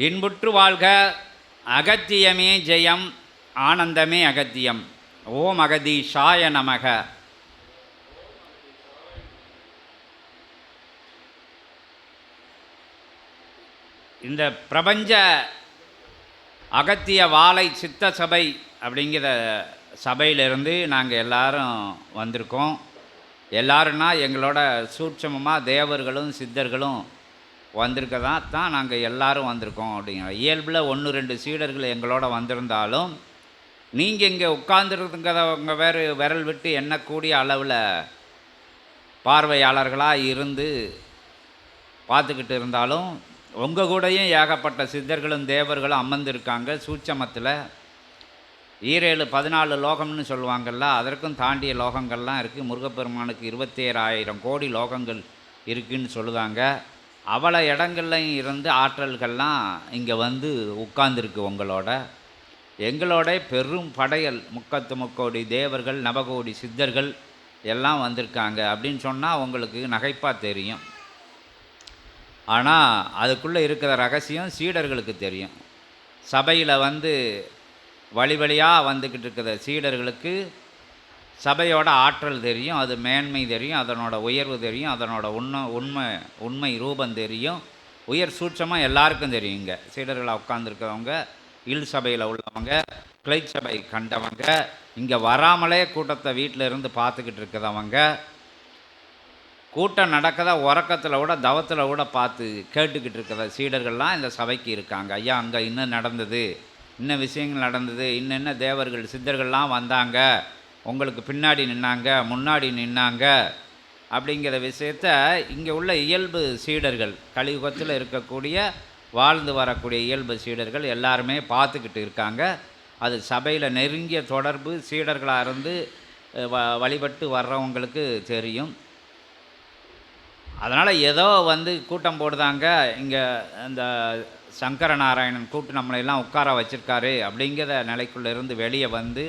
இன்புற்று வாழ்க. அகத்தியமே ஜெயம், ஆனந்தமே அகத்தியம். ஓம் அகதீஷாய நமக. இந்த பிரபஞ்ச அகத்திய வாழை சித்த சபை அப்படிங்கிற சபையிலிருந்து நாங்கள் எல்லாரும் வந்திருக்கோம். எல்லாருன்னா எங்களோட சூட்சமமாக தேவர்களும் சித்தர்களும் வந்திருக்கதான் நாங்கள் எல்லோரும் வந்திருக்கோம். அப்படிங்கிற இயல்பில் 1-2 சீடர்கள் எங்களோட வந்திருந்தாலும் நீங்கள் இங்கே உட்கார்ந்துருக்கிறவங்க வேறு விரல் விட்டு எண்ணக்கூடிய அளவில் பார்வையாளர்களாக இருந்து பார்த்துக்கிட்டு இருந்தாலும் உங்கள் கூடயும் ஏகப்பட்ட சித்தர்களும் தேவர்களும் அமர்ந்திருக்காங்க. சூட்சமத்தில் 14 லோகம்னு சொல்லுவாங்கள்ல, அதற்கும் தாண்டிய லோகங்கள்லாம் இருக்குது. முருகப்பெருமானுக்கு 27,000 கோடி லோகங்கள் இருக்குதுன்னு சொல்லுவாங்க. அவ்வளோ இடங்கள்லையும் இருந்து ஆற்றல்கள்லாம் இங்கே வந்து உட்கார்ந்துருக்கு. எங்களோட பெரும் படையல் 33 தேவர்கள், நவகோடி சித்தர்கள் எல்லாம் வந்திருக்காங்க அப்படின்னு சொன்னால் உங்களுக்கு நகைப்பாக தெரியும். ஆனால் அதுக்குள்ளே இருக்கிற ரகசியம் சீடர்களுக்கு தெரியும். சபையில் வந்து வழி வழியாக வந்துக்கிட்டு இருக்கிற சீடர்களுக்கு சபையோட ஆற்றல் தெரியும், அது மேன்மை தெரியும், அதனோட உயர்வு தெரியும், அதனோட உண்மை ரூபம் தெரியும். உயர் சூட்சமாக எல்லாருக்கும் தெரியும். இங்கே சீடர்களாக உட்கார்ந்துருக்கிறவங்க, இல் சபையில் உள்ளவங்க, கிளை சபை கண்டவங்க, இங்கே வராமலே கூட்டத்தை வீட்டில் இருந்து பார்த்துக்கிட்டு இருக்கிறவங்க, கூட்டம் நடக்கத உறக்கத்தில் கூட தவத்தில் கூட பார்த்து கேட்டுக்கிட்டு இருக்கிற சீடர்கள்லாம் இந்த சபைக்கு இருக்காங்க. ஐயா, அங்கே இன்னும் நடந்தது, இன்னும் விஷயங்கள் நடந்தது, இன்னென்ன தேவர்கள் சித்தர்கள்லாம் வந்தாங்க, உங்களுக்கு பின்னாடி நின்னாங்க, முன்னாடி நின்னாங்க அப்படிங்கிற விஷயத்த இங்கே உள்ள இயல்பு சீடர்கள், கலியுகத்தில் இருக்கக்கூடிய வாழ்ந்து வரக்கூடிய இயல்பு சீடர்கள் எல்லாருமே பார்த்துக்கிட்டு இருக்காங்க. அது சபையில் நெருங்கிய தொடர்பு சீடர்களாக இருந்து வழிபட்டு வர்றவங்களுக்கு தெரியும். அதனால் ஏதோ வந்து கூட்டம் போடுதாங்க, இங்கே இந்த சங்கரநாராயணன் கூட்டு நம்மளையெல்லாம் உட்கார வச்சுருக்காரு அப்படிங்கிற நிலைக்குள்ளே இருந்து வெளியே வந்து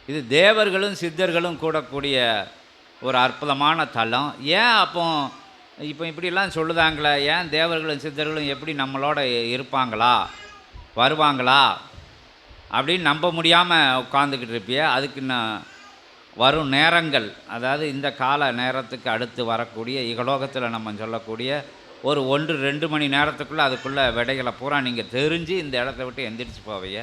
இது தேவர்களும் சித்தர்களும் கூடக்கூடிய ஒரு அற்புதமான தலம். ஏன் இப்போ இப்படிலாம் சொல்லுதாங்களே, ஏன் தேவர்களும் சித்தர்களும் எப்படி நம்மளோட இருப்பாங்களா, வருவாங்களா அப்படின்னு நம்ப முடியாமல் உட்காந்துக்கிட்டு இருப்பிய. அதுக்கு நான் வரும் நேரங்கள், அதாவது இந்த கால நேரத்துக்கு அடுத்து வரக்கூடிய இகலோகத்தில் நம்ம சொல்லக்கூடிய ஒரு 1-2 மணி நேரத்துக்குள்ளே அதுக்குள்ளே விடைகளை பூரா நீங்கள் தெரிஞ்சு இந்த இடத்த விட்டு எந்திரிச்சு போவைய.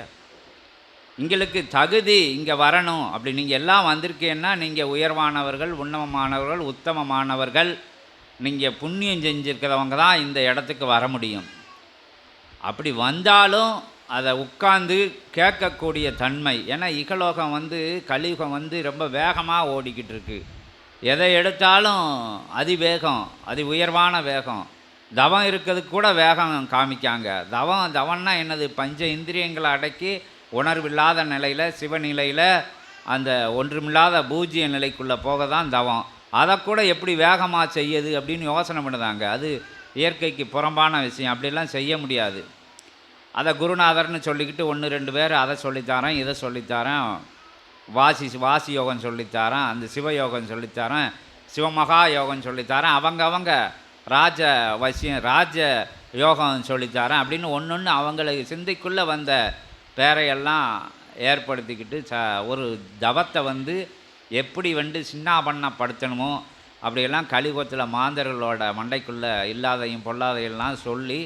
எங்களுக்கு தகுதி இங்கே வரணும் அப்படி நீங்கள் எல்லாம் வந்திருக்கீங்கன்னா நீங்கள் உயர்வானவர்கள், உன்னதமானவர்கள், உத்தமமானவர்கள், நீங்கள் புண்ணியம் செஞ்சுருக்கிறவங்க தான் இந்த இடத்துக்கு வர முடியும். அப்படி வந்தாலும் அதை உட்கார்ந்து கேட்கக்கூடிய தன்மை. ஏன்னா இகலோகம் வந்து கலியுகம் வந்து ரொம்ப வேகமாக ஓடிக்கிட்டு இருக்கு. எதை எடுத்தாலும் அதிவேகம், அதி உயர்வான வேகம். தவம் இருக்கிறதுக்கு கூட வேகம் காமிக்காங்க. தவம்னா என்னது? பஞ்ச இந்திரியங்களை அடக்கி உணர்வில்லாத நிலையில், சிவநிலையில், அந்த ஒன்றுமில்லாத பூஜ்ய நிலைக்குள்ளே போக தான் தவம். அதை கூட எப்படி வேகமாக செய்யுது அப்படின்னு யோசனை பண்ணுதாங்க. அது இயற்கைக்கு புறம்பான விஷயம். அப்படிலாம் செய்ய முடியாது. அதை குருநாதர்னு சொல்லிக்கிட்டு 1-2 பேர் அதை சொல்லித்தாரேன், இதை சொல்லித்தாரேன், வாசி யோகம் சொல்லித்தாரேன், அந்த சிவயோகம் சொல்லித்தாரேன், சிவமகா யோகம் சொல்லித்தாரேன், அவங்க ராஜ யோகம் சொல்லித்தாரேன் அப்படின்னு ஒன்று அவங்களுக்கு சிந்தைக்குள்ளே வந்த பேரையெல்லாம் ஏற்படுத்திக்கிட்டு ஒரு தவத்தை வந்து எப்படி வந்து சின்னாபண்ணப்படுத்தணுமோ அப்படியெல்லாம் கலியுகத்தில் மாந்தர்களோட மண்டைக்குள்ளே இல்லாதையும் பொல்லாதையெல்லாம் சொல்லி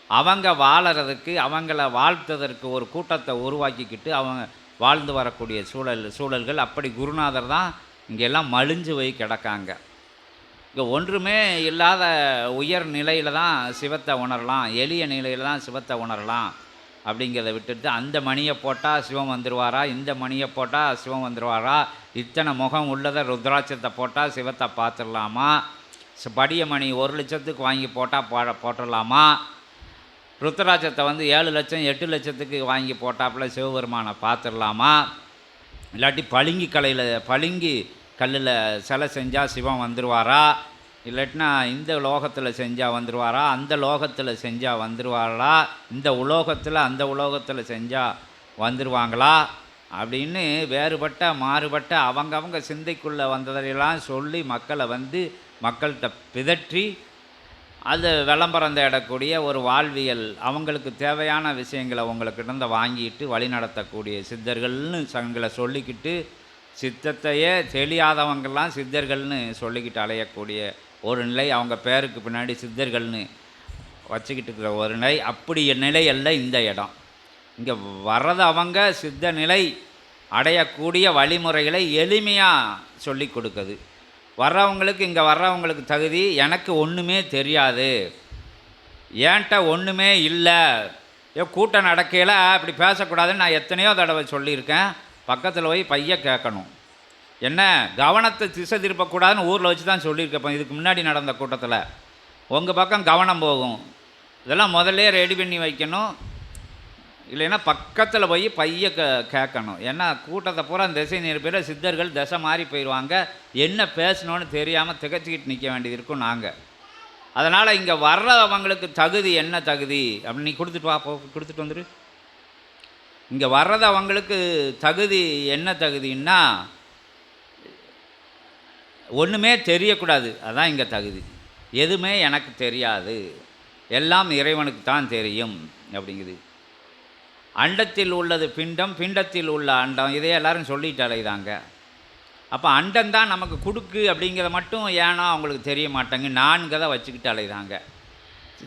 அவங்க வாழறதுக்கு, அவங்கள வாழ்த்ததற்கு ஒரு கூட்டத்தை உருவாக்கிக்கிட்டு அவங்க வாழ்ந்து வரக்கூடிய சூழல்கள். அப்படி குருநாதர் தான் இங்கெல்லாம் மலிஞ்சு போய் கிடக்காங்க. இங்கே ஒன்றுமே இல்லாத உயர் நிலையில் தான் சிவத்தை உணரலாம், எளிய நிலையில் தான் சிவத்தை உணரலாம் அப்படிங்கிறத விட்டுட்டு அந்த மணியை போட்டால் சிவம் வந்துடுவாரா, இந்த மணியை போட்டால் சிவம் வந்துடுவாரா, இத்தனை முகம் உள்ளதை ருத்ராட்சத்தை போட்டால் சிவத்தை பார்த்துடலாமா, படிய மணி 1 லட்சத்துக்கு வாங்கி போட்டால் போட்டுடலாமா, ருத்ராட்சத்தை வந்து 7 லட்சம் 8 லட்சத்துக்கு வாங்கி போட்டாப்புல சிவபெருமானை பார்த்துடலாமா, இல்லாட்டி பளிங்கி கல்லில் சிலை செஞ்சால் சிவம் வந்துடுவாரா, இல்லாட்டினா இந்த லோகத்தில் செஞ்சால் வந்துடுவாரா, அந்த லோகத்தில் செஞ்சால் வந்துடுவாரா, இந்த உலோகத்தில் அந்த உலோகத்தில் செஞ்சால் வந்துடுவாங்களா அப்படின்னு மாறுபட்ட அவங்க சிந்தைக்குள்ளே வந்ததையெல்லாம் சொல்லி மக்களை வந்து மக்கள்கிட்ட பிதற்றி அது விளம்பரம் தேடக்கூடிய ஒரு வாழ்வியல், அவங்களுக்கு தேவையான விஷயங்களை உங்களுக்கிட்ட வாங்கிட்டு வழிநடத்தக்கூடிய சித்தர்கள்னு சங்களை சொல்லிக்கிட்டு, சித்தத்தையே தெரியாதவங்கெல்லாம் சித்தர்கள்னு சொல்லிக்கிட்டு அலையக்கூடிய ஒரு நிலை, அவங்க பேருக்கு பின்னாடி சித்தர்கள்னு வச்சுக்கிட்டு இருக்கிற ஒரு நிலை. அப்படி நிலை அல்ல இந்த இடம். இங்கே வர்றது அவங்க சித்த நிலை அடையக்கூடிய வழிமுறைகளை எளிமையாக சொல்லி கொடுக்குது. வர்றவங்களுக்கு, இங்கே வர்றவங்களுக்கு தகுதி, எனக்கு ஒன்றுமே தெரியாது, ஏன்ட்ட ஒன்றுமே இல்லை, கூட்டம் நடக்கையில் அப்படி பேசக்கூடாதுன்னு நான் எத்தனையோ தடவை சொல்லியிருக்கேன். பக்கத்தில் போய் பைய கேட்கணும். என்ன கவனத்தை திசை திருப்பக்கூடாதுன்னு ஊரில் வச்சு தான் சொல்லியிருக்கப்போ. இதுக்கு முன்னாடி நடந்த கூட்டத்தில் உங்கள் பக்கம் கவனம் போகும். இதெல்லாம் முதல்ல ரெடி பண்ணி வைக்கணும். இல்லைன்னா பக்கத்தில் போய் பைய கேட்கணும். ஏன்னா கூட்டத்தை பூரா திசை நிரப்பில் சித்தர்கள் திசை மாறி போயிடுவாங்க. என்ன பேசணுன்னு தெரியாமல் திகச்சிக்கிட்டு நிற்க வேண்டியது இருக்கும் நாங்கள். அதனால் இங்கே வர்றவங்களுக்கு தகுதி என்ன தகுதி அப்படின்னு நீ கொடுத்துட்டு வா, கொடுத்துட்டு வந்துடு. இங்கே வர்றது அவங்களுக்கு தகுதி என்ன தகுதின்னா, ஒன்றுமே தெரியக்கூடாது, அதுதான் இங்கே தகுதி. எதுவுமே எனக்கு தெரியாது, எல்லாம் இறைவனுக்கு தான் தெரியும் அப்படிங்குது. அண்டத்தில் உள்ளது பிண்டம், பிண்டத்தில் உள்ள அண்டம், இதே எல்லோரும் சொல்லிட்டு அலைதாங்க. அப்போ அண்டம்தான் நமக்கு கொடுக்கு அப்படிங்கிறத மட்டும் ஏன்னா அவங்களுக்கு தெரிய மாட்டாங்க, நான்கதை வச்சுக்கிட்டு அலைதாங்க.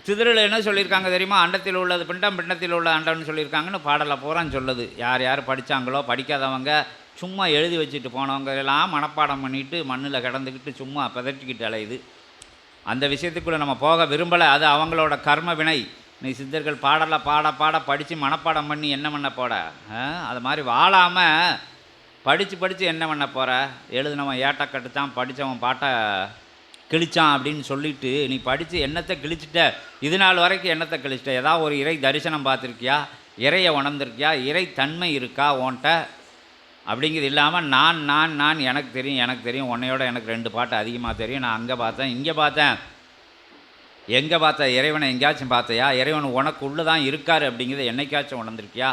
சிதறில் என்ன சொல்லியிருக்காங்க தெரியுமா? அண்டத்தில் உள்ளது பிண்டம், பிண்டத்தில் உள்ள அண்டம்னு சொல்லியிருக்காங்கன்னு பாடலை பூரான்னு சொல்லுது. யார் யார் படித்தாங்களோ, படிக்காதவங்க, சும்மா எழுதி வச்சுட்டு போனவங்க எல்லாம் மனப்பாடம் பண்ணிவிட்டு மண்ணில் கிடந்துக்கிட்டு சும்மா பதட்டிக்கிட்டு அலையுது. அந்த விஷயத்துக்குள்ளே நம்ம போக விரும்பலை. அது அவங்களோட கர்ம வினை. நீ சித்தர்கள் பாடலை பாட பாட படித்து மனப்பாடம் பண்ணி என்ன பண்ண போட? அது மாதிரி வாழாமல் படித்து என்ன பண்ண போகிற? எழுதினவன் ஏட்டை கட்டுத்தான், படித்தவன் பாட்டை கிழிச்சான் அப்படின்னு சொல்லிவிட்டு நீ படித்து என்னத்தை கிழிச்சிட்ட? இது நாள் வரைக்கும் என்னத்தை கிழிச்சிட்ட? ஏதாவது ஒரு இறை தரிசனம் பார்த்துருக்கியா? இறையை உணர்ந்திருக்கியா? இறை தன்மை இருக்கா உன்ட்ட? அப்படிங்கிறது இல்லாமல் நான் நான் நான் எனக்கு தெரியும் எனக்கு தெரியும், உன்னையோட எனக்கு 2 பாட்டு அதிகமாக தெரியும், நான் அங்கே பார்த்தேன் இங்கே பார்த்தேன். எங்கே பார்த்த? இறைவனை எங்கேயாச்சும் பார்த்தையா? இறைவன் உனக்கு உள்ளே தான் இருக்கார் அப்படிங்கிறத என்னைக்காச்சும் உணர்ந்திருக்கியா?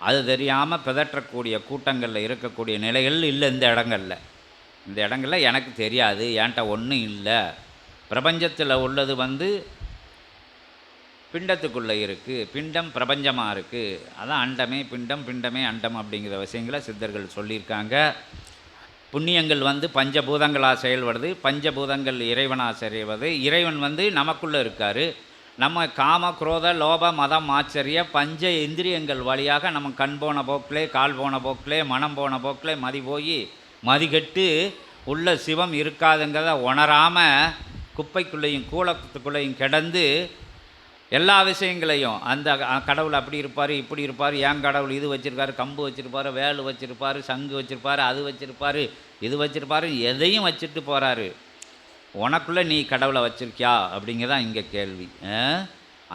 அது தெரியாமல் பிதற்றக்கூடிய கூட்டங்களில் இருக்கக்கூடிய நிலைகள் இல்லை இந்த இடங்களில். இந்த இடங்களில் எனக்கு தெரியாது, ஏன்ட்ட ஒன்றும் இல்லை. பிரபஞ்சத்தில் உள்ளது பிண்டத்துக்குள்ளே இருக்குது, பிண்டம் பிரபஞ்சமாக இருக்குது. அதான் அண்டமே பிண்டம், பிண்டமே அண்டம் அப்படிங்கிற விஷயங்களை சித்தர்கள் சொல்லியிருக்காங்க. புண்ணியங்கள் பஞ்சபூதங்களாக செயல்படுது, பஞ்சபூதங்கள் இறைவனாக செயல்படுது. இறைவன் நமக்குள்ளே இருக்கார். நம்ம காம குரோத லோப மதம் ஆச்சரிய பஞ்ச இந்திரியங்கள் வழியாக நம்ம கண் போன போக்கிலே, கால் போன போக்கிலே, மனம் போன போக்கிலே மதி போய் மதிகட்டு உள்ள சிவம் இருக்காதுங்கிறத உணராமல் குப்பைக்குள்ளேயும் கூலத்துக்குள்ளேயும் கிடந்து எல்லா விஷயங்களையும் அந்த கடவுள் அப்படி இருப்பார், இப்படி இருப்பார், ஏன் கடவுள் இது வச்சுருக்காரு, கம்பு வச்சுருப்பார், வேல் வச்சுருப்பார், சங்கு வச்சுருப்பார், அது வச்சுருப்பார், இது வச்சுருப்பார், எதையும் வச்சுட்டு போகிறாரு. உனக்குள்ளே நீ கடவுளை வச்சுருக்கியா அப்படிங்கிறதான் இங்கே கேள்வி.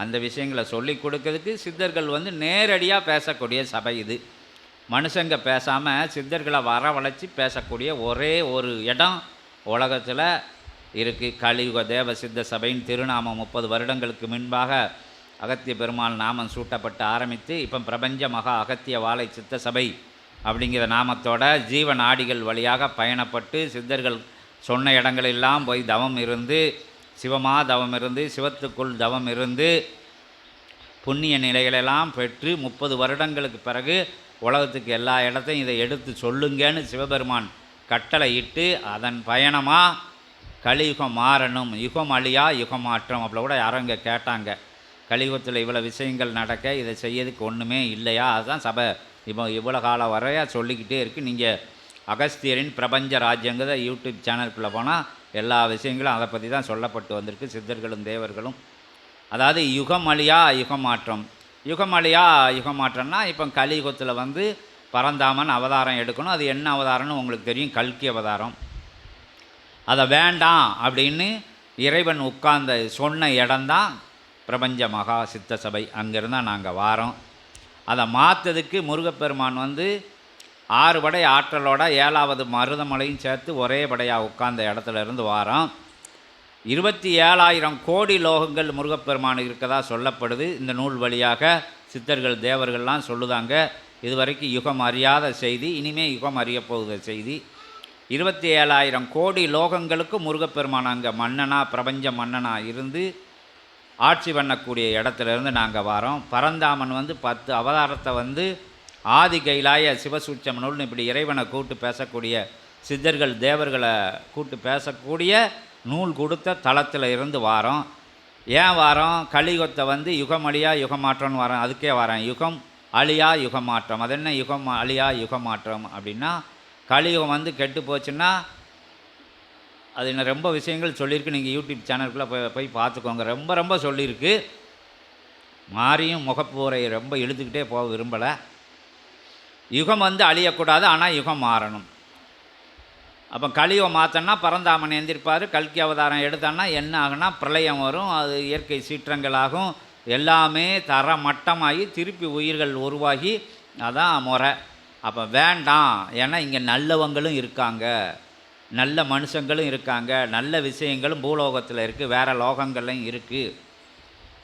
அந்த விஷயங்களை சொல்லி கொடுக்கறதுக்கு சித்தர்கள் நேரடியாக பேசக்கூடிய சபை இது. மனுஷங்க பேசாமல் சித்தர்களை வரவழைச்சி பேசக்கூடிய ஒரே ஒரு இடம் உலகத்தில் இருக்குது. கலியுக தேவ சித்த சபையின் திருநாமம் 30 வருடங்களுக்கு முன்பாக அகத்திய பெருமாள் நாமம் சூட்டப்பட்டு ஆரம்பித்து இப்போ பிரபஞ்ச மகா அகத்திய வாழை சித்த சபை அப்படிங்கிற நாமத்தோட ஜீவ நாடிகள் வழியாக பயணப்பட்டு சித்தர்கள் சொன்ன இடங்களெல்லாம் போய் தவம் இருந்து, சிவமா தவம் இருந்து, சிவத்துக்குள் தவம் இருந்து புண்ணிய நிலைகளெல்லாம் பெற்று 30 வருடங்களுக்கு பிறகு உலகத்துக்கு எல்லா இடத்தையும் இதை எடுத்து சொல்லுங்கன்னு சிவபெருமான் கட்டளையிட்டு அதன் பயணமாக கலியுகம் மாறணும், யுகம் அழியா யுகம் மாற்றம். அப்போ கூட யாரும் இங்கே கேட்டாங்க, கலியுகத்தில் இவ்வளோ விஷயங்கள் நடக்க இதை செய்யறதுக்கு ஒன்றுமே இல்லையா? அதுதான் சபை இப்போ இவ்வளோ காலம் வரையா சொல்லிக்கிட்டே இருக்குது. நீங்கள் அகஸ்தியரின் பிரபஞ்ச ராஜ்யங்கிற யூடியூப் சேனலுக்குள்ளே போனால் எல்லா விஷயங்களும் அதை பற்றி தான் சொல்லப்பட்டு வந்திருக்கு. சித்தர்களும் தேவர்களும், அதாவது யுகம் அழியா யுகம் மாற்றம். யுகம் அழியா யுகம் மாற்றம்னா இப்போ கலியுகத்தில் பரந்தாமன் அவதாரம் எடுக்கணும். அது என்ன அவதாரம்னு உங்களுக்கு தெரியும், கல்கி அவதாரம். அதை வேண்டாம் அப்படின்னு இறைவன் உட்கார்ந்த சொன்ன இடம்தான் பிரபஞ்ச மகா சித்த சபை. அங்கேருந்தான் நாங்கள் வாரோம். அதை மாற்றதுக்கு முருகப்பெருமான் 6 படை ஆற்றலோட 7வது மருதமலையும் சேர்த்து ஒரே படையாக உட்கார்ந்த இடத்துல இருந்து வாரோம். 27,000 கோடி லோகங்கள் முருகப்பெருமான் இருக்கதா சொல்லப்படுது. இந்த நூல் வழியாக சித்தர்கள் தேவர்கள்லாம் சொல்லுதாங்க. இதுவரைக்கும் யுகம் அறியாத செய்தி, இனிமேல் யுகம் அறிய போகுத செய்தி. 27,000 கோடி லோகங்களுக்கு முருகப்பெருமான் அங்கே மன்னனாக, பிரபஞ்ச மன்னனாக இருந்து ஆட்சி பண்ணக்கூடிய இடத்துலேருந்து நாங்கள் வரோம். பரந்தாமன் 10 அவதாரத்தை ஆதி கைலாய சிவசூட்சமனூல்னு இப்படி இறைவனை கூட்டு பேசக்கூடிய சித்தர்கள் தேவர்களை கூட்டு பேசக்கூடிய நூல் கொடுத்த தளத்தில் இருந்து வாரோம். ஏன் வாரோம்? கலியுகத்தை யுகம் அழியா யுகமாற்றம்னு வரோம். அதுக்கே வரேன். யுகம் அழியா யுகமாற்றம். அது என்ன யுகம் அழியா யுகமாற்றம் அப்படின்னா, கலியுகம் கெட்டு போச்சுன்னா அது என்ன ரொம்ப விஷயங்கள் சொல்லியிருக்கு. நீங்கள் யூடியூப் சேனலுக்குள்ளே போய் பார்த்துக்கோங்க. ரொம்ப ரொம்ப சொல்லியிருக்கு. மாறியும் முகப்பூரை ரொம்ப இழுத்துக்கிட்டே போக விரும்பலை. யுகம் அழியக்கூடாது, ஆனால் யுகம் மாறணும். அப்போ கலியுகம் மாற்றன்னா பரந்தாமன் எந்திருப்பார். கல்கி அவதாரம் எடுத்தான்னா என்ன ஆகுனா பிரளயம் வரும். அது இயற்கை சீற்றங்களாகும். எல்லாமே தரமட்டமாகி திருப்பி உயிர்கள் உருவாகி அதான் முறை. அப்போ வேண்டாம். ஏன்னா இங்கே நல்லவங்களும் இருக்காங்க, நல்ல மனுஷங்களும் இருக்காங்க, நல்ல விஷயங்களும் பூலோகத்தில் இருக்குது, வேறு லோகங்கள்லையும் இருக்குது.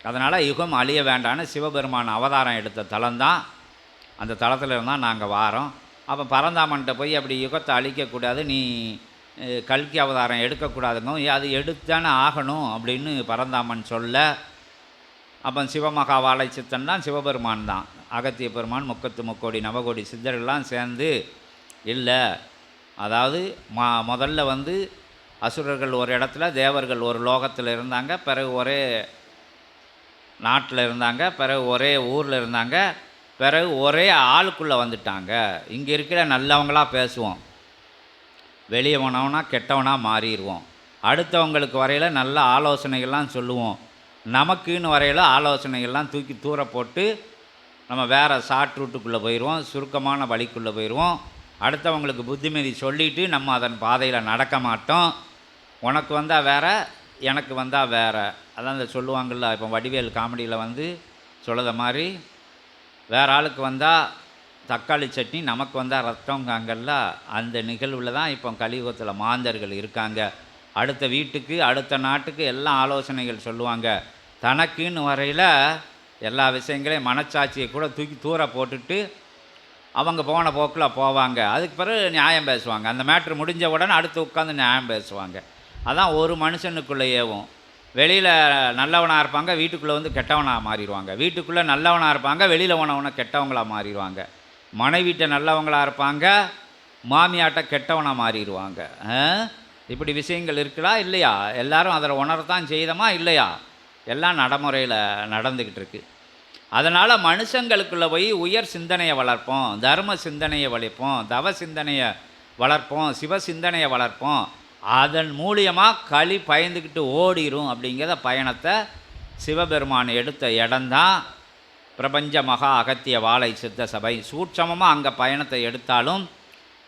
அதனால் யுகம் அழிய வேண்டான்னு சிவபெருமான் அவதாரம் எடுத்த தலம்தான். அந்த தளத்தில் இருந்தால் நாங்கள் வாரோம். அப்போ பரந்தாமன்கிட்ட போய் அப்படி யுகத்தை அழிக்கக்கூடாது, நீ கல்கி அவதாரம் எடுக்கக்கூடாதுங்க, அது எடுத்தானே ஆகணும் அப்படின்னு பரந்தாமன் சொல்ல, அப்போ சிவமகா வாழை சித்தன் தான் சிவபெருமான் தான். அகத்திய பெருமான் 33 நவகோடி சித்தர்கள்லாம் சேர்ந்து இல்லை, அதாவது முதல்ல அசுரர்கள் ஒரு இடத்துல, தேவர்கள் ஒரு லோகத்தில் இருந்தாங்க, பிறகு ஒரே நாட்டில் இருந்தாங்க, பிறகு ஒரே ஊரில் இருந்தாங்க, பிறகு ஒரே ஆளுக்குள்ளே வந்துட்டாங்க. இங்கே இருக்கிற நல்லவங்களாக பேசுவோம், வெளியே போனவனா கெட்டவனாக மாறிடுவோம். அடுத்தவங்களுக்கு வரையில் நல்ல ஆலோசனைகள்லாம் சொல்லுவோம், நமக்குன்னு வரையில் ஆலோசனைகள்லாம் தூக்கி தூர போட்டு நம்ம வேறு ஷார்ட் ரூட்டுக்குள்ளே போயிடுவோம், சுருக்கமான வழிக்குள்ளே போயிடுவோம். அடுத்தவங்களுக்கு புத்திமதி சொல்லிவிட்டு நம்ம அதன் பாதையில் நடக்க மாட்டோம். உனக்கு வந்தால் வேறு, எனக்கு வந்தால் வேறு. அதான் இந்த சொல்லுவாங்கள்ல, இப்போ வடிவேல் காமெடியில் சொல்லுத மாதிரி, வேறு ஆளுக்கு வந்தால் தக்காளி சட்னி, நமக்கு வந்தால் ரத்தங்காங்கல்ல. அந்த நிகழ்வில் தான் இப்போ கலியுகத்தில் மாந்தர்கள் இருக்காங்க. அடுத்த வீட்டுக்கு அடுத்த நாட்டுக்கு எல்லாம் ஆலோசனைகள் சொல்லுவாங்க. தனக்குன்னு வரையில் எல்லா விஷயங்களையும் மனச்சாட்சியை கூட தூக்கி தூர போட்டுட்டு அவங்க போன போக்கில் போவாங்க. அதுக்கு பிறகு நியாயம் பேசுவாங்க. அந்த மேட்ரு முடிஞ்ச உடனே அடுத்து உட்காந்து நியாயம் பேசுவாங்க. அதான் ஒரு மனுஷனுக்குள்ளேயேவும் வெளியில் நல்லவனாக இருப்பாங்க, வீட்டுக்குள்ளே கெட்டவனாக மாறிடுவாங்க. வீட்டுக்குள்ளே நல்லவனாக இருப்பாங்க, வெளியில் போனவனை கெட்டவங்களாக மாறிடுவாங்க. மனைவிட்ட நல்லவங்களாக இருப்பாங்க, மாமியாட்ட கெட்டவனாக மாறிடுவாங்க. இப்படி விஷயங்கள் இருக்குதா இல்லையா? எல்லாரும் அதை உணரத்தான் செய்தமா இல்லையா? எல்லாம் நடைமுறையில் நடந்துக்கிட்டு இருக்கு. அதனால் மனுஷங்களுக்குள்ளே போய் உயர் சிந்தனையை வளர்ப்போம், தர்ம சிந்தனையை வளர்ப்போம், தவ சிந்தனையை வளர்ப்போம், சிவ சிந்தனையை வளர்ப்போம். அதன் மூலியமாக களி பயந்துக்கிட்டு ஓடிரும் அப்படிங்கிற பயணத்தை சிவபெருமான் எடுத்த இடம்தான் பிரபஞ்ச மகா அகத்திய வாழை சித்த சபை. சூட்சமமாக அங்கே பயணத்தை எடுத்தாலும்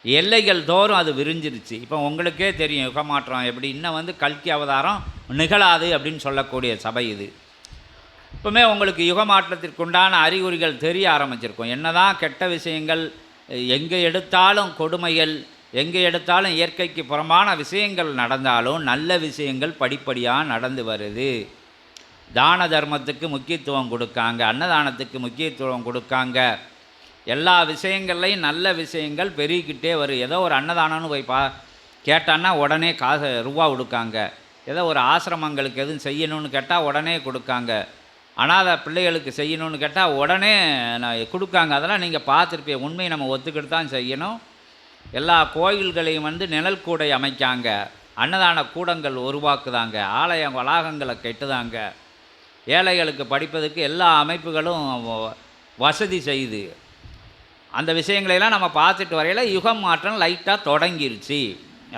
எல்லைகள் தோறும் அது விரிஞ்சிருச்சு. இப்போ உங்களுக்கே தெரியும் யுகமாற்றம் எப்படி. இன்னும் கல்கி அவதாரம் நிகழாது அப்படின்னு சொல்லக்கூடிய சபை இது. இப்போமே உங்களுக்கு யுகமாற்றத்திற்குண்டான அறிகுறிகள் தெரிய ஆரம்பிச்சிருக்கும். என்னதான் கெட்ட விஷயங்கள் எங்கே எடுத்தாலும், கொடுமைகள் எங்கே எடுத்தாலும், இயற்கைக்கு புறம்பான விஷயங்கள் நடந்தாலும் நல்ல விஷயங்கள் படிப்படியாக நடந்து வருது. தான தர்மத்துக்கு முக்கியத்துவம் கொடுக்காங்க, அன்னதானத்துக்கு முக்கியத்துவம் கொடுக்காங்க. எல்லா விஷயங்கள்லையும் நல்ல விஷயங்கள் பெருகிக்கிட்டே வரும். ஏதோ ஒரு அன்னதானம்னு போய் கேட்டான்னா உடனே காசு ரூபா கொடுக்காங்க. ஏதோ ஒரு ஆசிரமங்களுக்கு எதுவும் செய்யணும்னு கேட்டால் உடனே கொடுக்காங்க. அனாதை பிள்ளைகளுக்கு செய்யணும்னு கேட்டால் உடனே கொடுக்காங்க. அதெல்லாம் நீங்கள் பார்த்துருப்பீங்க. உண்மையை நம்ம ஒத்துக்கிட்டு தான் செய்யணும். எல்லா கோயில்களையும் நிழல் கூடை அமைக்காங்க, அன்னதான கூடங்கள் உருவாக்குதாங்க, ஆலய வளாகங்களை கெட்டுதாங்க, ஏழைகளுக்கு படிப்பதுக்கு எல்லா அமைப்புகளும் வசதி செய்யுது. அந்த விஷயங்களெல்லாம் நம்ம பார்த்துட்டு வரையில் யுகம் மாற்றம் லைட்டாக தொடங்கிருச்சு.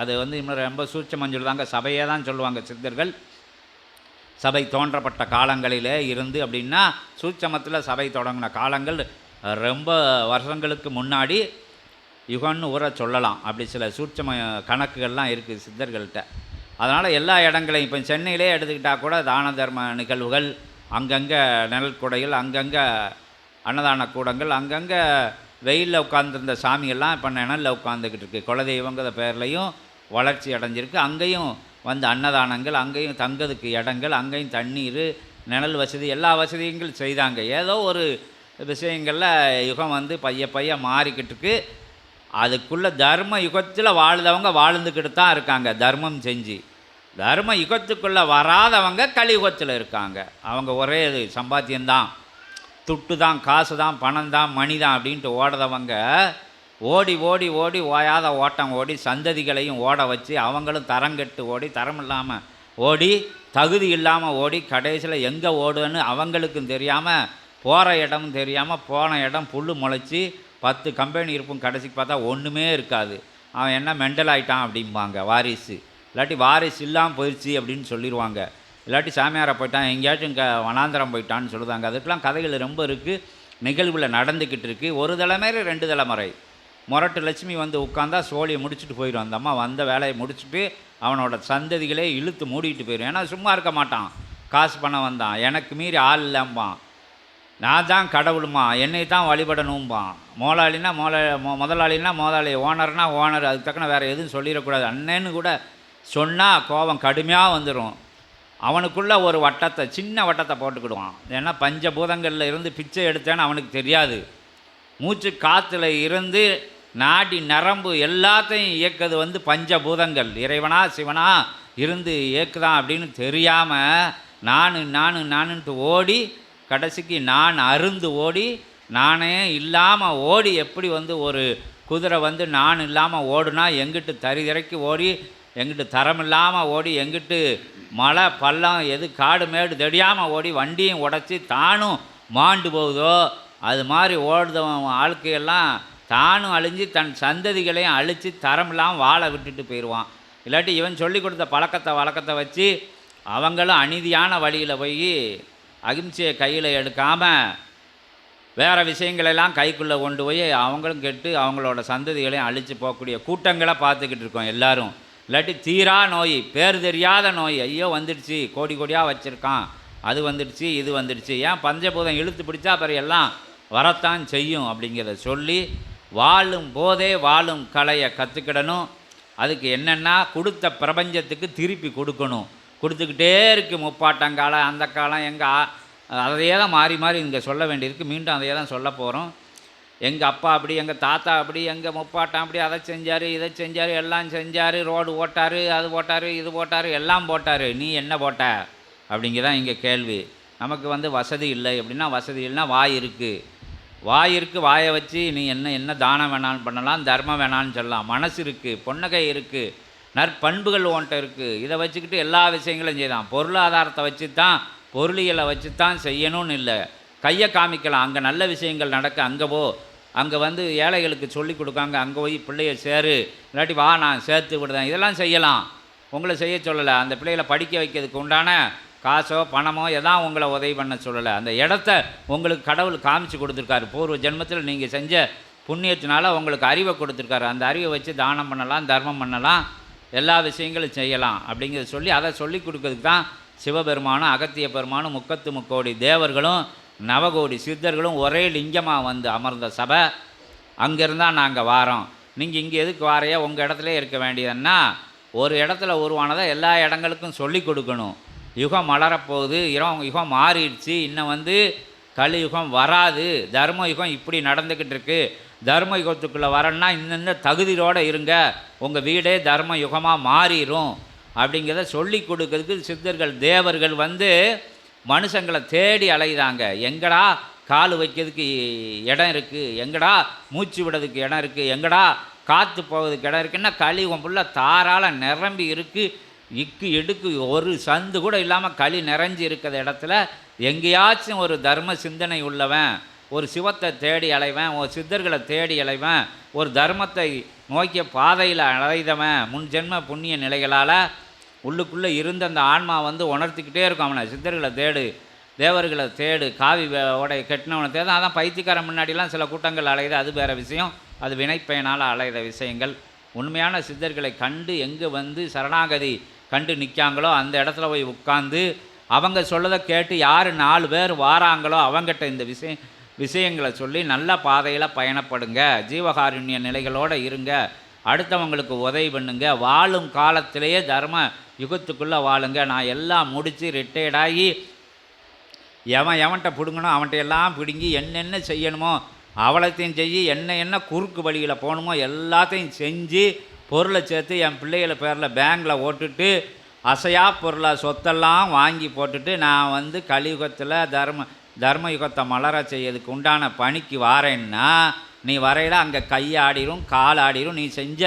அது இன்னும் ரொம்ப சூட்சமம் சொல்லுவாங்க. சபையே தான் சொல்லுவாங்க சித்தர்கள். சபை தோன்றப்பட்ட காலங்களிலே இருந்து அப்படின்னா, சூட்சமத்தில் சபை தொடங்கின காலங்கள் ரொம்ப வருஷங்களுக்கு முன்னாடி யுகம்னு ஊற சொல்லலாம். அப்படி சில சூட்சம கணக்குகள்லாம் இருக்குது சித்தர்கள்ட்ட. அதனால் எல்லா இடங்களையும் இப்போ சென்னையிலே எடுத்துக்கிட்டால் கூட தான தர்ம நிகழ்வுகள், அங்கங்கே நிழல் கூடைகள், அங்கங்கே அன்னதான கூடங்கள், அங்கங்கே வெயிலில் உட்காந்துருந்த சாமிகள்லாம் இப்போ நிழலில் உட்காந்துக்கிட்டு இருக்குது. குலதெய்வங்கிற பேர்லையும் வளர்ச்சி அடைஞ்சிருக்கு. அங்கேயும் அன்னதானங்கள், அங்கேயும் தங்கிறதுக்கு இடங்கள், அங்கேயும் தண்ணீர், நிழல் வசதி, எல்லா வசதிகளும் செய்தாங்க. ஏதோ ஒரு விஷயங்களில் யுகம் பைய மாறிக்கிட்டு இருக்கு. அதுக்குள்ளே தர்ம யுகத்தில் வாழ்ந்தவங்க வாழ்ந்துக்கிட்டு தான் இருக்காங்க தர்மம் செஞ்சு. தர்ம யுகத்துக்குள்ளே வராதவங்க கலியுகத்தில் இருக்காங்க. அவங்க ஒரே இது சம்பாத்தியம்தான், துட்டு தான், காசு தான், பணம் தான், மணி தான் அப்படின்ட்டு ஓடுறவங்க ஓடி ஓடி ஓடி ஓயாத ஓட்டம் ஓடி சந்ததிகளையும் ஓட வச்சு அவங்களும் தரங்கெட்டு ஓடி தரம் இல்லாமல் ஓடி தகுதி இல்லாமல் ஓடி கடைசியில் எங்கே ஓடுன்னு அவங்களுக்கும் தெரியாமல் போகிற இடமும் தெரியாமல் போன இடம் புல் முளைச்சி 10 கம்பெனி இருக்கும், கடைசிக்கு பார்த்தா ஒன்றுமே இருக்காது. அவன் என்ன மெண்டல் ஆகிட்டான் அப்படிம்பாங்க வாரிசு. இல்லாட்டி வாரிசு இல்லாமல் போயிடுச்சு அப்படின்னு சொல்லிடுவாங்க. இல்லாட்டி சாமியாரை போயிட்டான், எங்கேயாச்சும் வனாந்திரம் போயிட்டான்னு சொல்லுவாங்க. அதுக்கெலாம் கதைகள் ரொம்ப இருக்குது, நிகழ்வில் நடந்துக்கிட்டு இருக்குது. ஒரு தலைமுறை 2 தலைமுறை. மொரட்டு லட்சுமி வந்து உட்காந்தா சோழியை முடிச்சுட்டு போயிடும். அந்த அம்மா வந்த வேலையை முடிச்சுட்டு அவனோட சந்ததிகளே இழுத்து மூடிட்டு போயிடும். ஏன்னா சும்மா இருக்க மாட்டான், காசு பணம் வந்தான், எனக்கு மீறி ஆள் இல்லம்பான், நான் தான் கடவுளுமா, என்னை தான் வழிபடணும்பான். முதலாளினா முதலாளினா முதலாளி, ஓனர்னா ஓனர், அதுக்கு தக்கன வேறு எதுவும் சொல்லிடக்கூடாது. அண்ணன்னு கூட சொன்னால் கோபம் கடுமையாக வந்துடும். அவனுக்குள்ளே ஒரு வட்டத்தை, சின்ன வட்டத்தை போட்டுக்கிடுவான். ஏன்னா பஞ்சபூதங்களில் இருந்து பிச்சை எடுத்தேன்னு அவனுக்கு தெரியாது. மூச்சு காற்றுல இருந்து நாடி நரம்பு எல்லாத்தையும் இயக்குது வந்து பஞ்சபூதங்கள். இறைவனா சிவனா இருந்து இயக்குதான் அப்படின்னு தெரியாமல் நானுன்ட்டு ஓடி கடைசிக்கு நான் அருந்து ஓடி நானே இல்லாமல் ஓடி எப்படி வந்து ஒரு குதிரை வந்து நான் இல்லாமல் ஓடுனா எங்கிட்டு தரிதிரைக்கு ஓடி, எங்கிட்டு தரம் இல்லாமல் ஓடி, எங்கிட்டு மலை பள்ளம் எது காடு மேடு தெரியாமல் ஓடி வண்டியும் உடச்சி தானும் மாண்டு போகுதோ அது மாதிரி ஓடுதவன் வாழ்க்கையெல்லாம் தானும் அழிஞ்சு தன் சந்ததிகளையும் அழித்து தரம் இல்லாமல் வாழ விட்டுட்டு போயிடுவான். இல்லாட்டி இவன் சொல்லி கொடுத்த வழக்கத்தை வச்சு அவங்களும் அநீதியான வழியில் போய் அகிம்சையை கையில் எடுக்காமல் வேறு விஷயங்களெல்லாம் கைக்குள்ளே கொண்டு போய் அவங்களும் கெட்டு அவங்களோட சந்ததிகளையும் அழித்து போகக்கூடிய கூட்டங்களை பார்த்துக்கிட்டு இருக்கோம் எல்லோரும். இல்லாட்டி தீரா நோய், பேர் தெரியாத நோய், ஐயோ வந்துடுச்சு, கோடி கோடியாக வச்சுருக்கான், அது வந்துடுச்சு இது வந்துடுச்சு, ஏன் பஞ்சபூதம் இழுத்து பிடிச்சா அப்புறம் எல்லாம் வரத்தான் செய்யும் அப்படிங்கிறத சொல்லி வாழும் போதே வாழும் கலையை கற்றுக்கிடணும். அதுக்கு என்னென்னா கொடுத்த பிரபஞ்சத்துக்கு திருப்பி கொடுக்கணும். கொடுத்துக்கிட்டே இருக்குது முப்பாட்டங்காலம் அந்த காலம் எங்கள் அதையே தான் மாறி மாறி இங்கே சொல்ல வேண்டியிருக்கு. மீண்டும் அதையே தான் சொல்ல போகிறோம். எங்கள் அப்பா அப்படி, எங்கள் தாத்தா அப்படி, எங்கள் முப்பாட்டம் அப்படி, அதை செஞ்சார் இதை செஞ்சார் எல்லாம் செஞ்சார், ரோடு போட்டார், அது போட்டார், இது போட்டார், எல்லாம் போட்டார், நீ என்ன போட்ட அப்படிங்கிறதான் இங்கே கேள்வி. நமக்கு வந்து வசதி இல்லை அப்படின்னா, வசதி இல்லைன்னா வாய் இருக்குது, வாயை வச்சு நீ என்ன தானம் வேணாலும் பண்ணலாம், தர்மம் வேணான்னு சொல்லலாம். மனசு இருக்குது, பொன்னகை இருக்குது, நற்பண்புகள் உன்ட்ட இருக்குது, இதை வச்சுக்கிட்டு எல்லா விஷயங்களும் செய்யலாம். பொருளாதாரத்தை வச்சு தான், பொருளியலை வச்சு தான் செய்யணும்னு இல்லை. கையை காமிக்கலாம், அங்கே நல்ல விஷயங்கள் நடக்க அங்கே போ, அங்கே வந்து ஏழைகளுக்கு சொல்லி கொடுக்காங்க, அங்கே போய் பிள்ளைய சேரு, இல்லாட்டி வா நான் சேர்த்து விடுதேன், இதெல்லாம் செய்யலாம். உங்களை செய்ய சொல்லலை. அந்த பிள்ளைகளை படிக்க வைக்கிறதுக்கு உண்டான காசோ பணமோ எதான் உங்களை உதவி பண்ண சொல்லலை. அந்த இடத்த உங்களுக்கு கடவுள் காமிச்சு கொடுத்துருக்காரு. பூர்வ ஜென்மத்தில் நீங்கள் செஞ்ச புண்ணியத்தினால உங்களுக்கு அறிவை கொடுத்துருக்காரு. அந்த அறிவை வச்சு தானம் பண்ணலாம், தர்மம் பண்ணலாம், எல்லா விஷயங்களும் செய்யலாம் அப்படிங்கிறத சொல்லி அதை சொல்லி கொடுக்கறதுக்கு தான் சிவபெருமானும் அகத்திய பெருமானும் 33 தேவர்களும் நவகோடி சித்தர்களும் ஒரே லிங்கமாக வந்து அமர்ந்த சபை. அங்கேருந்தான் நாங்கள் வாரோம். நீங்கள் இங்கே எதுக்கு வாரையா, உங்கள் இடத்துல இருக்க வேண்டியதுன்னா ஒரு இடத்துல உருவானதை எல்லா இடங்களுக்கும் சொல்லி கொடுக்கணும். யுகம் மலரப்போகுது, யுகம் மாறிடுச்சு, இன்னும் வந்து கலியுகம் வராது, தர்ம யுகம் இப்படி நடந்துக்கிட்டு இருக்கு, தர்ம யுகத்துக்குள்ளே வரணுன்னா இந்த தகுதியோடு இருங்க, உங்கள் வீடே தர்ம யுகமாக மாறிடும் அப்படிங்கிறத சொல்லி கொடுக்கறதுக்கு சித்தர்கள் தேவர்கள் வந்து மனுஷங்களை தேடி அலைதாங்க. எங்கடா கால் வைக்கிறதுக்கு இடம் இருக்குது, எங்கடா மூச்சு விடுறதுக்கு இடம் இருக்குது, எங்கடா காற்று போகிறதுக்கு இடம் இருக்குன்னா கலியுகம் ஃபுல்லாக தாராள நிரம்பி இருக்குது. இக்கு எடுக்கு ஒரு சந்து கூட இல்லாமல் களி நிறைஞ்சி இருக்கிற இடத்துல எங்கேயாச்சும் ஒரு தர்ம சிந்தனை உள்ளவன், ஒரு சிவத்தை தேடி அலைவன், ஒரு சித்தர்களை தேடி அலைவன், ஒரு தர்மத்தை நோக்கிய பாதையில் அலைதவன் முன் ஜென்ம புண்ணிய நிலைகளால் உள்ளுக்குள்ளே இருந்த அந்த ஆன்மா வந்து உணர்த்திக்கிட்டே இருக்கும். அவனை சித்தர்களை தேடு, தேவர்களை தேடு, காவி உடைய கெட்டினவனை தேடு. அதான் பைத்தியக்காரன் முன்னாடிலாம் சில கூட்டங்கள் அலையுது, அது வேறு விஷயம், அது வினைப்பயனால் அலைகிற விஷயங்கள். உண்மையான சித்தர்களை கண்டு எங்கே வந்து சரணாகதி கண்டு நிற்காங்களோ அந்த இடத்துல போய் உட்காந்து அவங்க சொல்லதை கேட்டு யார் 4 பேர் வாராங்களோ அவங்ககிட்ட இந்த விஷயங்களை சொல்லி நல்ல பாதையில் பயணப்படுங்க, ஜீவகாருண்ய நிலைகளோடு இருங்க, அடுத்தவங்களுக்கு உதவி பண்ணுங்க, வாழும் காலத்திலேயே தர்ம யுகத்துக்குள்ளே வாழுங்க. நான் எல்லாம் முடித்து ரிட்டையர்டாகி எவன்கிட்ட பிடுங்கணும் அவன்கிட்ட எல்லாம் பிடுங்கி என்னென்ன செய்யணுமோ அவளத்தையும் செஞ்சு என்ன என்ன குறுக்கு வழியில் போகணுமோ எல்லாத்தையும் செஞ்சு பொருளை சேர்த்து என் பிள்ளைகளை பேரில் பேங்கில் ஓட்டுட்டு அசையா பொருளை சொத்தெல்லாம் வாங்கி போட்டுட்டு நான் வந்து கலியுகத்தில் தர்மயுகத்தை மலர செய்யறதுக்கு உண்டான பணிக்கு வாரேன்னா நீ வரையில அங்கே கையாடிரும் காலாடிரும். நீ செஞ்ச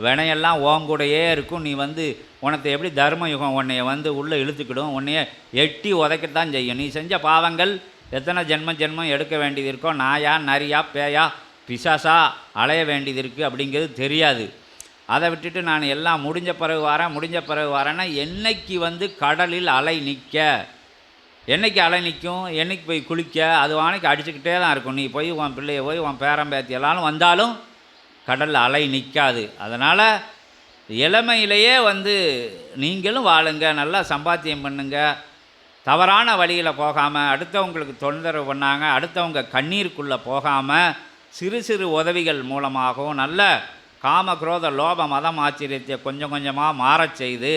வினையெல்லாம் ஓங்கூடையே இருக்கும். நீ வந்து உனக்கு எப்படி தர்மயுகம் உன்னைய வந்து உள்ளே இழுத்துக்கிடும், உன்னைய எட்டி உதைக்கத்தான் செய்யும். நீ செஞ்ச பாவங்கள் எத்தனை ஜென்மம் எடுக்க வேண்டியது இருக்கோ, நாயா நரியா பேயா பிசாசா அலைய வேண்டியது இருக்குது அப்படிங்கிறது தெரியாது. அதை விட்டுட்டு நான் எல்லாம் முடிஞ்ச பிறகு வரேன்னா என்னைக்கு வந்து கடலில் அலை நிற்க, என்னைக்கு அலை நிற்கும், என்னைக்கு போய் குளிக்க, அது வானைக்கு அடிச்சுக்கிட்டே தான் இருக்கும். நீ போய் உன் பிள்ளைய போய் உன் பேரம்பேத்தி எல்லாரும் வந்தாலும் கடலில் அலை நிற்காது. அதனால் இளமையிலேயே வந்து நீங்களும் வாழுங்க, நல்லா சம்பாத்தியம் பண்ணுங்க, தவறான வழியில் போகாமல், அடுத்தவங்களுக்கு தொந்தரவு பண்ணாங்க அடுத்தவங்க கண்ணீருக்குள்ளே போகாமல் சிறு சிறு உதவிகள் மூலமாகவும் நல்ல காம குரோத லோப மதம் ஆச்சரியத்தை கொஞ்சம் கொஞ்சமாக மாறச் செய்து,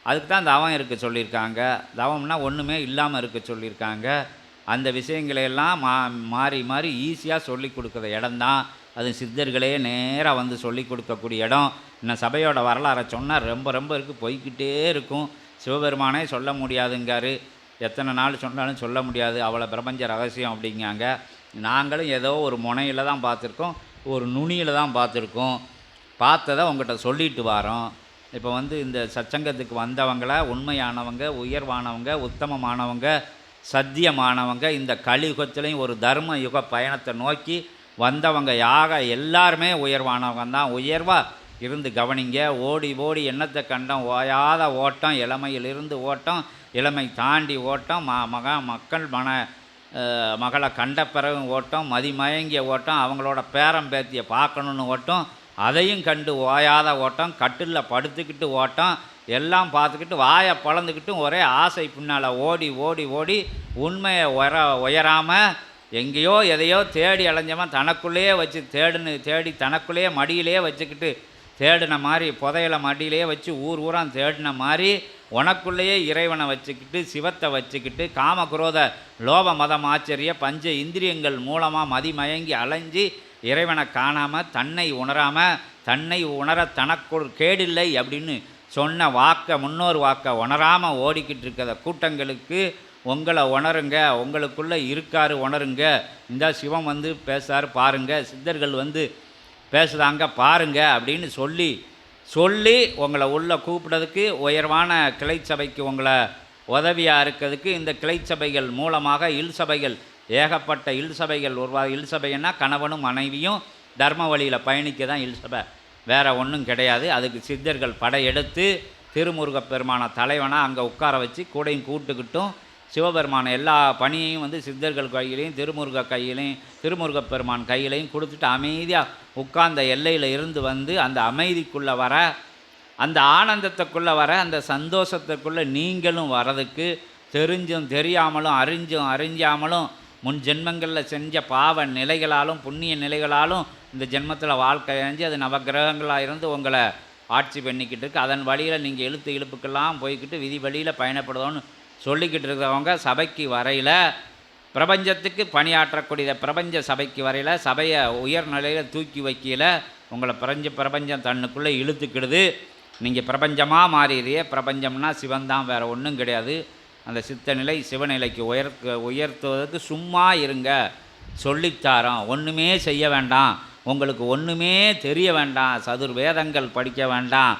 அதுக்கு தான் தவம் இருக்க சொல்லியிருக்காங்க. தவம்னா ஒன்றுமே இல்லாமல் இருக்க சொல்லியிருக்காங்க. அந்த விஷயங்களையெல்லாம் மாறி மாறி ஈஸியாக சொல்லி கொடுக்குற இடம்தான் அது. சித்தர்களே நேராக வந்து சொல்லி கொடுக்கக்கூடிய இடம். இன்னும் சபையோட வரலாறை சொன்னால் ரொம்ப ரொம்ப இருக்குது, போய்கிட்டே இருக்கும். சிவபெருமானே சொல்ல முடியாதுங்காரு, எத்தனை நாள் சொன்னாலும் சொல்ல முடியாது, அவ்வளோ பிரபஞ்ச ரகசியம் அப்படிங்காங்க. நாங்களும் ஏதோ ஒரு முனையில் தான் பார்த்துருக்கோம், ஒரு நுனியில் தான் பார்த்துருக்கோம். பார்த்ததை உங்கள்கிட்ட சொல்லிட்டு வரோம். இப்போ வந்து இந்த சச்சங்கத்துக்கு வந்தவங்கள உண்மையானவங்க, உயர்வானவங்க, உத்தமமானவங்க, சத்தியமானவங்க, இந்த கலியுகத்திலையும் ஒரு தர்ம யுக பயணத்தை நோக்கி வந்தவங்க எல்லாருமே உயர்வானவங்க தான். உயர்வாக இருந்து கவனிங்க. ஓடி ஓடி எண்ணத்தை கண்டம் ஓயாத ஓட்டம், இளமையிலிருந்து ஓட்டம், இளமை தாண்டி ஓட்டம், மக்கள் மகளை கண்ட பிறகு ஓட்டம், மதிமயங்கிய ஓட்டம், அவங்களோட பேரம்பேத்தியை பார்க்கணுன்னு ஓட்டம், அதையும் கண்டு ஓயாத ஓட்டம், கட்டிலில் படுத்துக்கிட்டு ஓட்டம், எல்லாம் பார்த்துக்கிட்டு வாயை பழந்துக்கிட்டும் ஒரே ஆசை பின்னால் ஓடி ஓடி ஓடி உண்மையை உயராமல் எங்கேயோ எதையோ தேடி அலைஞ்சவன் தனக்குள்ளேயே வச்சு தேடி தனக்குள்ளேயே மடியிலே வச்சுக்கிட்டு தேடின மாதிரி, புதையலை மடியிலே வச்சு ஊரான் தேடின மாதிரி உனக்குள்ளேயே இறைவனை வச்சுக்கிட்டு சிவத்தை வச்சுக்கிட்டு காமகுரோத லோப மதம் ஆச்சரிய பஞ்ச இந்திரியங்கள் மூலமாக மதிமயங்கி அலைஞ்சி இறைவனை காணாமல் தன்னை உணராமல், தன்னை உணர தனக்குள் கேடில்லை அப்படின்னு சொன்ன முன்னோர் வாக்கை உணராமல் ஓடிக்கிட்டு இருக்கிற கூட்டங்களுக்கு உங்களை உணருங்க, உங்களுக்குள்ளே இருக்காரு உணருங்க. இந்த சிவம் வந்து பேசுகிறாரு பாருங்கள், சித்தர்கள் வந்து பேசுகிறாங்க பாருங்க அப்படின்னு சொல்லி உங்களை உள்ளே கூப்பிடுறதுக்கு, உயர்வான கிளை சபைக்கு உங்களை உதவியாக இருக்கிறதுக்கு இந்த கிளை சபைகள் மூலமாக இல்சபைகள் ஏகப்பட்ட இல்சபைகள் உருவாக. இல்சபைன்னா கணவனும் மனைவியும் தர்ம வழியில் பயணிக்க தான் இல்சபை, வேறு ஒன்றும் கிடையாது. அதுக்கு சித்தர்கள் படையெடுத்து திருமுருகப்பெருமான தலைவனாக அங்கே உட்கார வச்சு கூடையும் கூட்டுக்கிட்டும் சிவபெருமான எல்லா பணியையும் வந்து சித்தர்கள் கையிலையும் திருமுருகப்பெருமான் கையிலையும் கொடுத்துட்டு அமைதியாக உட்கார்ந்த எல்லையில் இருந்து வந்து அந்த அமைதிக்குள்ளே வர, அந்த ஆனந்தத்துக்குள்ளே வர, அந்த சந்தோஷத்துக்குள்ளே நீங்களும் வரதுக்கு தெரிஞ்சும் தெரியாமலும் அறிஞ்சாமலும் முன் ஜென்மங்களில் செஞ்ச பாவ நிலைகளாலும் புண்ணிய நிலைகளாலும் இந்த ஜென்மத்தில் வாழ்க்கை அடைஞ்சு அது நவகிரகங்களாக இருந்து உங்களை ஆட்சி பண்ணிக்கிட்டு இருக்கு. அதன் வழியில் நீங்கள் இழுப்புக்கெல்லாம் போய்கிட்டு விதி வழியில் பயணப்படுதோன்னு சொல்லிக்கிட்டு இருக்கிறவங்க சபைக்கு வரையில், பிரபஞ்சத்துக்கு பணியாற்றக்கூடிய பிரபஞ்ச சபைக்கு வரையில், சபையை உயர்நிலையில் தூக்கி வைக்கல உங்களை பிரபஞ்சம் தன்னுக்குள்ளே இழுத்துக்கிடுது. நீங்கள் பிரபஞ்சமாக மாறிடுறியே. பிரபஞ்சம்னா சிவன்தான், வேறு ஒன்றும் கிடையாது. அந்த சித்த நிலை சிவநிலைக்கு உயர்த்துவதற்கு சும்மா இருங்க, சொல்லித்தாரோம். ஒன்றுமே செய்ய வேண்டாம், உங்களுக்கு ஒன்றுமே தெரிய வேண்டாம், சதுர்வேதங்கள் படிக்க வேண்டாம்,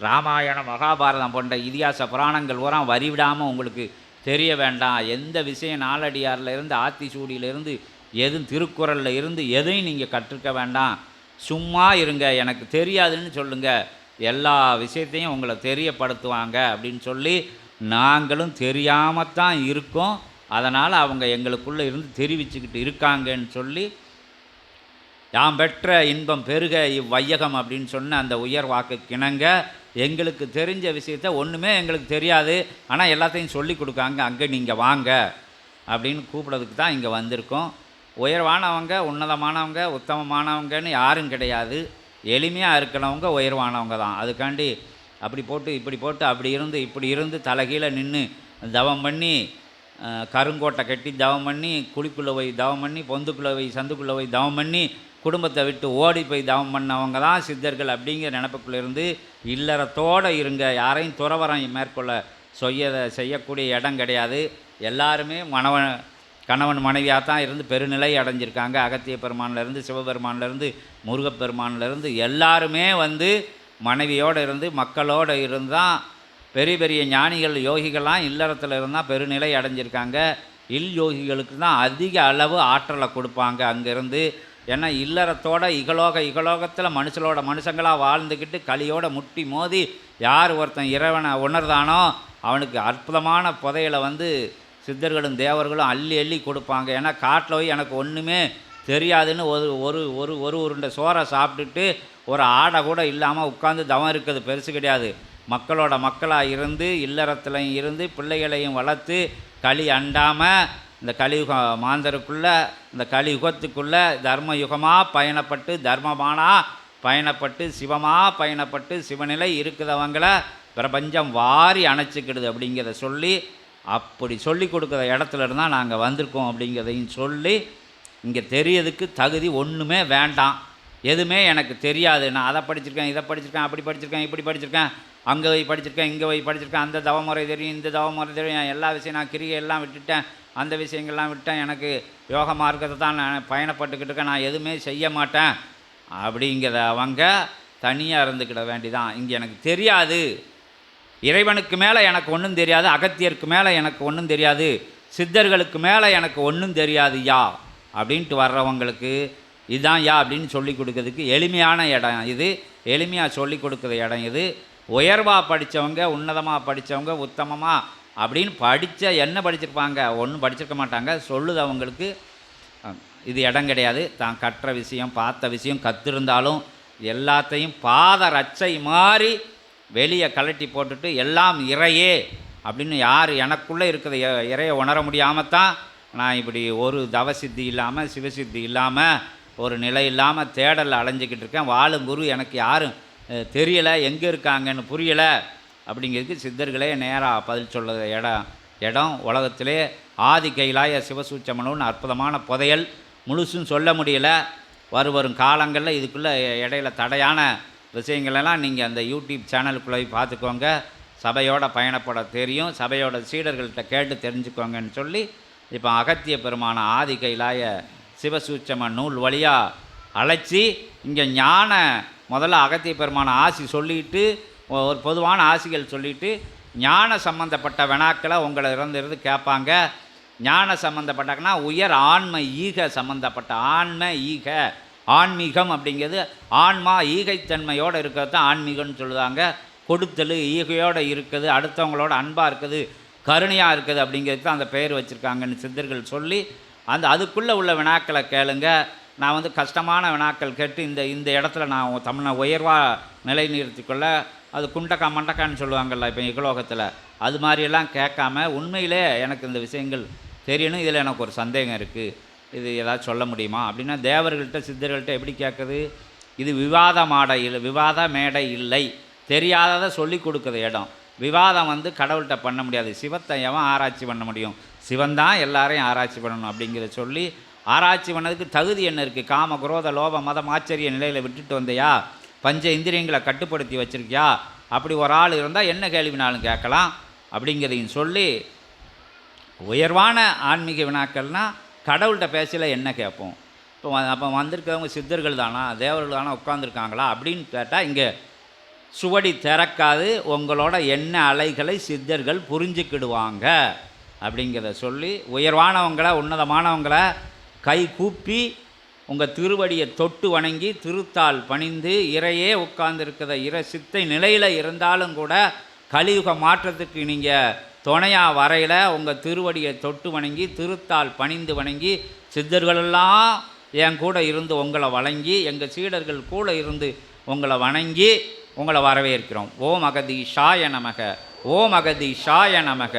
ராமாயணம் மகாபாரதம் போன்ற இதிகாச புராணங்கள் பூரா வரிவிடாமல் உங்களுக்கு தெரிய வேண்டாம். எந்த விஷயம் நாலடியாரில் இருந்து ஆத்திசூடியிலிருந்து எதுவும் திருக்குறளில் இருந்து எதையும் நீங்கள் கற்றுக்க வேண்டாம். சும்மா இருங்க, எனக்கு தெரியாதுன்னு சொல்லுங்கள், எல்லா விஷயத்தையும் உங்களை தெரியப்படுத்துவாங்க அப்படின்னு சொல்லி நாங்களும் தெரியாமல் தான் இருக்கோம். அதனால் அவங்க எங்களுக்குள்ளே இருந்து தெரிவிச்சுக்கிட்டு இருக்காங்கன்னு சொல்லி யாம் பெற்ற இன்பம் பெருக இவ்வையகம் அப்படின்னு சொன்ன அந்த உயர் வாக்கு கிணங்க எங்களுக்கு தெரிஞ்ச விஷயத்த ஒன்றுமே எங்களுக்கு தெரியாது, ஆனால் எல்லாத்தையும் சொல்லி கொடுக்காங்க, அங்கே நீங்கள் வாங்க அப்படின்னு கூப்பிட்றதுக்கு தான் இங்கே வந்திருக்கோம். உயர்வானவங்க, உன்னதமானவங்க, உத்தமமானவங்கன்னு யாரும் கிடையாது. எளிமையாக இருக்கிறவங்க உயர்வானவங்க தான். அதுக்காண்டி அப்படி போட்டு இப்படி போட்டு அப்படி இருந்து இப்படி இருந்து தலைகீழ நின்று தவம் பண்ணி கருங்கோட்டை கட்டி தவம் பண்ணி, குழிக்குள்ளே போய் தவம் பண்ணி, பொந்துக்குள்ளே போய் சந்துக்குள்ளே போய் தவம் பண்ணி, குடும்பத்தை விட்டு ஓடி போய் தவம் பண்ணவங்க தான் சித்தர்கள் அப்படிங்கிற நினப்புக்குள்ளேருந்து இல்லறத்தோடு இருங்க, யாரையும் துறவரம் மேற்கொள்ள செய்யக்கூடிய இடம் கிடையாது. எல்லாருமே கணவன் மனைவியாக தான் இருந்து பெருநிலை அடைஞ்சிருக்காங்க. அகத்திய பெருமான்லேருந்து, சிவபெருமான்லேருந்து, முருகப்பெருமான்லேருந்து எல்லாருமே மனைவியோடு இருந்து மக்களோடு இருந்தால் பெரிய பெரிய ஞானிகள் யோகிகள்லாம் இல்லறத்தில் இருந்தால் பெருநிலை அடைஞ்சிருக்காங்க. யோகிகளுக்கு தான் அதிக அளவு ஆற்றலை கொடுப்பாங்க அங்கேருந்து. ஏன்னா இல்லறத்தோட இகலோகத்தில் மனுஷங்களாக வாழ்ந்துக்கிட்டு கலியோட முட்டி மோதி யார் ஒருத்தன் இறைவனை உணர்தானோ அவனுக்கு அற்புதமான புதையலை சித்தர்களும் தேவர்களும் அள்ளி அள்ளி கொடுப்பாங்க. ஏன்னா காட்டில் போய் எனக்கு ஒன்றுமே தெரியாதுன்னு ஒரு உருண்டை சோறை சாப்பிட்டுட்டு ஒரு ஆடை கூட இல்லாமல் உட்காந்து தவம் இருக்கிறது பெருசு கிடையாது. மக்களோட மக்களாக இருந்து இல்லறத்துலையும் இருந்து பிள்ளைகளையும் வளர்த்து களி அண்டாமல் இந்த கலியுக மாந்தருக்குள்ளே இந்த கலியுகத்துக்குள்ளே தர்மயுகமாக பயணப்பட்டு தர்மமானாக பயணப்பட்டு சிவமாக பயணப்பட்டு சிவநிலை இருக்குதவங்கள பிரபஞ்சம் வாரி அணைச்சிக்கிடுது அப்படிங்கிறத சொல்லி, அப்படி சொல்லி கொடுக்குற இடத்துல இருந்தால் நாங்கள் வந்திருக்கோம் அப்படிங்கிறதையும் சொல்லி, இங்கே தெரியறதுக்கு தகுதி ஒன்றுமே வேண்டாம். எதுவுமே எனக்கு தெரியாது. நான் அதை படிச்சிருக்கேன், இதை படிச்சிருக்கேன், அப்படி படிச்சிருக்கேன், இப்படி படிச்சிருக்கேன், அங்கே போய் படிச்சிருக்கேன், இங்கே போய் படிச்சிருக்கேன், அந்த தவமுறை தெரியும், இந்த தவமுறை தெரியும், எல்லா விஷயம் நான் கிரியை எல்லாம் விட்டுட்டேன், அந்த விஷயங்கள்லாம் விட்டேன், எனக்கு யோக மார்க்கத்தை தான் நான் பயணப்பட்டுக்கிட்டு இருக்கேன், நான் எதுவுமே செய்ய மாட்டேன் அப்படிங்கிற அவங்க தனியாக இருந்துக்கிட வேண்டிதான். இங்கே எனக்கு தெரியாது, இறைவனுக்கு மேலே எனக்கு ஒன்றும் தெரியாது, அகத்தியருக்கு மேலே எனக்கு ஒன்றும் தெரியாது, சித்தர்களுக்கு மேலே எனக்கு ஒன்றும் தெரியாது யா அப்படின்ட்டு வர்றவங்களுக்கு இதுதான் யா அப்படின்னு சொல்லி கொடுக்கறதுக்கு எளிமையான இடம் இது. எளிமையாக சொல்லி கொடுக்குற இடம் இது. உயர்வாக படித்தவங்க, உன்னதமாக படித்தவங்க, உத்தமமாக அப்படின்னு என்ன படிச்சிருப்பாங்க, ஒன்றும் படிச்சிருக்க மாட்டாங்க. சொல்லுதவங்களுக்கு இது இடம் கிடையாது. தான் கற்ற விஷயம் பார்த்த விஷயம் கற்றிருந்தாலும் எல்லாத்தையும் பாத ரச்சை மாதிரி வெளியே கலட்டி போட்டுட்டு எல்லாம் இறையே அப்படின்னு யார் எனக்குள்ளே இருக்கிற இறையை உணர முடியாமல் தான் நான் இப்படி ஒரு தவசித்தி இல்லாமல் சிவசித்தி இல்லாமல் ஒரு நிலை இல்லாமல் தேடலில் அலைஞ்சிக்கிட்டு இருக்கேன். வாழும் குரு எனக்கு யாரும் தெரியலை, எங்கே இருக்காங்கன்னு புரியலை அப்படிங்கிறதுக்கு சித்தர்களே நேராக பதில் சொல்ல இடம் உலகத்திலே ஆதி கைலாய சிவசூச்சமனுன்னு அற்புதமான புதையல். முழுசும் சொல்ல முடியலை. வரும் காலங்களில் இதுக்குள்ளே இடையில தடையான விஷயங்களெல்லாம் நீங்கள் அந்த யூடியூப் சேனலுக்குள்ளே பார்த்துக்கோங்க. சபையோட பயணப்பட தெரியும், சபையோட சீடர்கள்ட்ட கேட்டு தெரிஞ்சுக்கோங்கன்னு சொல்லி இப்போ அகத்திய பெருமான ஆதி கைலாய சிவசூச்சம நூல் வழியாக அழைச்சி இங்கே முதல்ல அகத்திய பெருமான ஆசி சொல்லிவிட்டு ஒரு பொதுவான ஆசிகள் சொல்லிவிட்டு ஞான சம்பந்தப்பட்ட வினாக்களை உங்களை இருந்து கேட்பாங்க. ஞான சம்பந்தப்பட்டாங்கன்னா உயர் ஆன்ம ஈக சம்பந்தப்பட்ட ஆன்மீகம் அப்படிங்கிறது ஆன்மா ஈகைத்தன்மையோடு இருக்கிறது தான் ஆன்மீகம்னு சொல்லுவாங்க. கொடுத்தல் ஈகையோடு இருக்குது, அடுத்தவங்களோட அன்பாக இருக்குது, கருணையாக இருக்குது அப்படிங்கிறது தான் அந்த பெயர் வச்சுருக்காங்கன்னு சித்தர்கள் சொல்லி அதுக்குள்ளே உள்ள வினாக்களை கேளுங்க. நான் கஷ்டமான வினாக்கள் கேட்டு இந்த இடத்துல நான் தமிழை உயர்வாக நிலை நிறுத்திக்கொள்ள அது குண்டக்கா மண்டக்கான்னு சொல்லுவாங்கள்ல இப்போ இகலோகத்தில், அது மாதிரியெல்லாம் கேட்காம உண்மையிலே எனக்கு இந்த விஷயங்கள் தெரியணும், இதில் எனக்கு ஒரு சந்தேகம் இருக்குது, இது ஏதாவது சொல்ல முடியுமா அப்படின்னா தேவர்கள்ட்ட சித்தர்கள்ட்ட எப்படி கேட்குது? இது விவாத மேடை இல்லை, தெரியாததை சொல்லி கொடுக்குற இடம். விவாதம் கடவுள்கிட்ட பண்ண முடியாது. சிவத்தை எவன் ஆராய்ச்சி பண்ண முடியும்? சிவன் தான் எல்லாரையும் ஆராய்ச்சி பண்ணணும் அப்படிங்கிறத சொல்லி ஆராய்ச்சி பண்ணதுக்கு தகுதி என்ன இருக்குது? காம குரோத லோப மதம் ஆச்சரிய நிலையில் விட்டுட்டு வந்தையா? பஞ்ச இந்திரியங்களை கட்டுப்படுத்தி வச்சுருக்கியா? அப்படி ஒரு ஆள் இருந்தால் என்ன கேள்வினாலும் கேட்கலாம் அப்படிங்கிறதையும் சொல்லி, உயர்வான ஆன்மீக வினாக்கள்னால் கடவுள்கிட்ட பேசல என்ன கேட்போம்? இப்போ அப்போ வந்திருக்கவங்க சித்தர்கள் தானா, தேவர்கள் தானா உட்காந்துருக்காங்களா அப்படின்னு கேட்டால் இங்கே சுவடி திறக்காது. உங்களோட என்ன அலைகளை சித்தர்கள் புரிஞ்சுக்கிடுவாங்க அப்படிங்கிறத சொல்லி, உயர்வானவங்களை உன்னதமானவங்களை கை கூப்பி உங்கள் திருவடியை தொட்டு வணங்கி திருத்தால் பணிந்து இறையே உட்கார்ந்துருக்கிற சித்தை நிலையில் இருந்தாலும் கூட கலியுக மாற்றத்துக்கு நீங்கள் துணையாக வரையில் உங்கள் திருவடியை தொட்டு வணங்கி திருத்தால் பணிந்து வணங்கி சித்தர்களெல்லாம் என் கூட இருந்து உங்களை வணங்கி எங்கள் சீடர்கள் கூட இருந்து உங்களை வணங்கி உங்களை வரவேற்கிறோம். ஓம் அகதீஷாய நமக, ஓம் அகதீஷாய நமக.